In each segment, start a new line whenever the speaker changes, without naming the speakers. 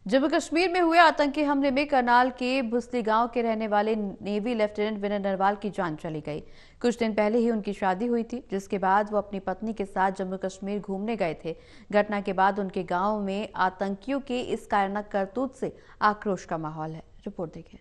जम्मू कश्मीर में हुए आतंकी हमले में करनाल के भुसली गांव के रहने वाले नेवी लेफ्टिनेंट विनय नरवाल की जान चली गई। कुछ दिन पहले ही उनकी शादी हुई थी, जिसके बाद वो अपनी पत्नी के साथ जम्मू कश्मीर घूमने गए थे। घटना के बाद उनके गांव में आतंकियों के इस कायरना करतूत से आक्रोश का माहौल है। रिपोर्ट देखें।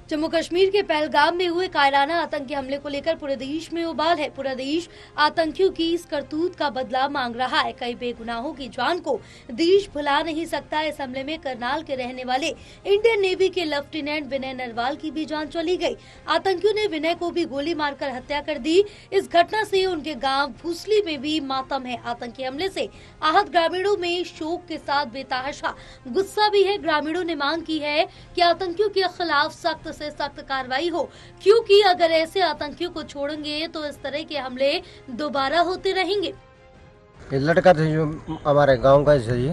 जम्मू कश्मीर के पहलगाम में हुए कायराना आतंकी हमले को लेकर पूरे देश में उबाल है। पूरा देश आतंकियों की इस करतूत का बदला मांग रहा है। कई बेगुनाहों की जान को देश भुला नहीं सकता। इस हमले में करनाल के रहने वाले इंडियन नेवी के लेफ्टिनेंट विनय नरवाल की भी जान चली गई। आतंकियों ने विनय को भी गोली मारकर हत्या कर दी। इस घटना से उनके गाँव भूसली में भी मातम है। आतंकी हमले से आहत ग्रामीणों में शोक के साथ बेतहाशा गुस्सा भी है। ग्रामीणों ने मांग की है कि आतंकियों के खिलाफ सख्त से सख्त कार्रवाई हो, क्योंकि अगर ऐसे आतंकियों को छोड़ेंगे तो इस तरह के हमले दोबारा होते रहेंगे।
ये लड़का था जो हमारे गांव का ही,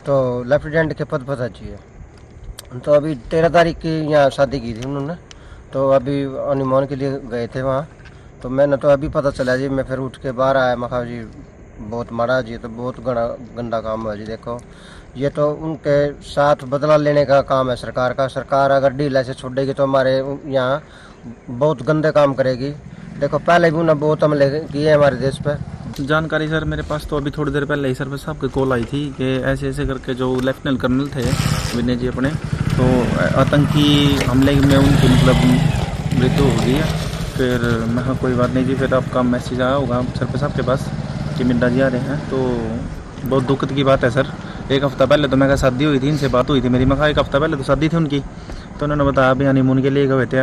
तो लेफ्टिनेंट के पद पर चाहिए। तो अभी 13 तारीख की यहाँ शादी की थी उन्होंने, तो अभी हनीमून के लिए गए थे वहाँ। तो मैंने तो अभी पता चला जी, मैं फिर उठ के बाहर आया। मखा जी बहुत माड़ा जी, तो बहुत गंदा काम हुआ जी। देखो, ये तो उनके साथ बदला लेने का काम है सरकार का। सरकार अगर ढील ऐसे छोड़ेगी तो हमारे यहाँ बहुत गंदे काम करेगी। देखो, पहले भी उन्होंने बहुत हमले किए हमारे देश पे।
जानकारी सर मेरे पास तो अभी थोड़ी देर पहले ही सर्विस साहब की कॉल आई थी कि ऐसे ऐसे करके जो लेफ्टिनेंट कर्नल थे विनय जी अपने, तो आतंकी हमले में उनकी मतलब मृत्यु हो गई है। फिर मैं कहा कोई बात नहीं जी, फिर आपका मैसेज आया होगा सर्विस साहब के पास कि मिड्डा जी आ रहे हैं। तो बहुत दुखद की बात है सर। एक हफ्ता पहले तो मैं कहा शादी हुई थी, इनसे बात हुई थी मेरी। मैं कहा एक हफ्ता पहले तो शादी थी उनकी, तो उन्होंने बताया अभी हनीमून के लिए गए थे,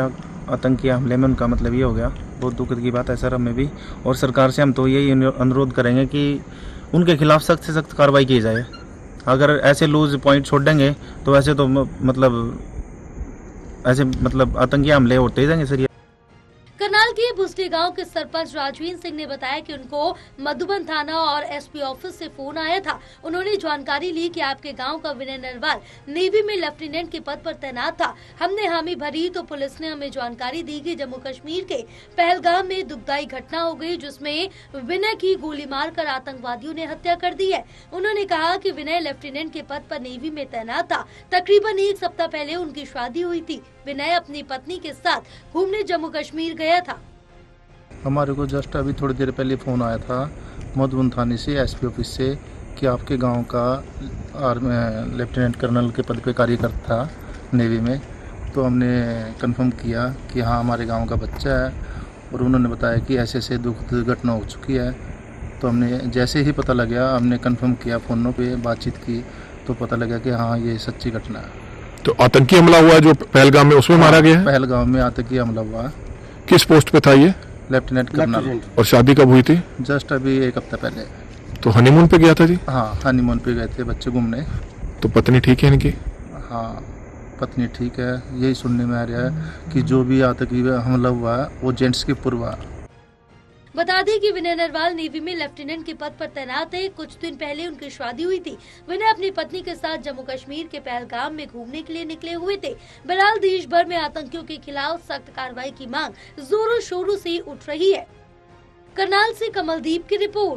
आतंकी हमले में उनका मतलब ये हो गया। बहुत दुखद की बात है सर हमें भी, और सरकार से हम तो यही अनुरोध करेंगे कि उनके खिलाफ सख्त से सख्त कार्रवाई की जाए। अगर ऐसे लूज पॉइंट छोड़ देंगे तो वैसे तो मतलब आतंकी हमले होते ही जाएंगे सर।
करनाल के भुसली गांव के सरपंच राजवीर सिंह ने बताया कि उनको मधुबन थाना और एसपी ऑफिस से फोन आया था। उन्होंने जानकारी ली कि आपके गांव का विनय नरवाल नेवी में लेफ्टिनेंट के पद पर तैनात था। हमने हामी भरी तो पुलिस ने हमें जानकारी दी कि जम्मू कश्मीर के पहलगाम में दुखदाई घटना हो गई, जिसमें विनय की गोली मारकर आतंकवादियों ने हत्या कर दी है। उन्होंने कहा कि विनय लेफ्टिनेंट के पद पर नेवी में तैनात था। तकरीबन एक सप्ताह पहले उनकी शादी हुई थी। विनय अपनी पत्नी के साथ घूमने जम्मू कश्मीर गया था।
हमारे को जस्ट अभी थोड़ी देर पहले फ़ोन आया था मधुबन थाने से, एसपी ऑफिस से, कि आपके गांव का लेफ्टिनेंट कर्नल के पद पे कार्यरत था नेवी में। तो हमने कंफर्म किया कि हाँ हमारे गांव का बच्चा है, और उन्होंने बताया कि ऐसे ऐसे दुखद घटना हो चुकी है। तो हमने जैसे ही पता लगा, हमने कंफर्म किया, फ़ोनों पे बातचीत की, तो पता लगा कि हाँ ये सच्ची घटना है।
तो आतंकी हमला हुआ जो पहलगाम में, उसमें मारा गया है?
पहलगाम में आतंकी हमला हुआ।
किस पोस्ट पे था ये?
Lieutenant colonel.
और शादी कब हुई थी?
जस्ट अभी एक हफ्ता पहले।
तो हनीमून पे गया था जी?
हाँ, हनीमून पे गए थे बच्चे घूमने।
तो पत्नी ठीक है इनकी?
हाँ, पत्नी ठीक है। यही सुनने में आ रहा है कि जो भी आतंकी हमला हुआ है वो जेंट्स के पूर्वा।
बता दें कि विनय नरवाल नेवी में लेफ्टिनेंट के पद पर तैनात है। कुछ दिन पहले उनकी शादी हुई थी। विनय अपनी पत्नी के साथ जम्मू कश्मीर के पहलगाम में घूमने के लिए निकले हुए थे। बहरहाल देश भर में आतंकियों के खिलाफ सख्त कार्रवाई की मांग जोरों शोरों से उठ रही है। करनाल से कमलदीप की रिपोर्ट।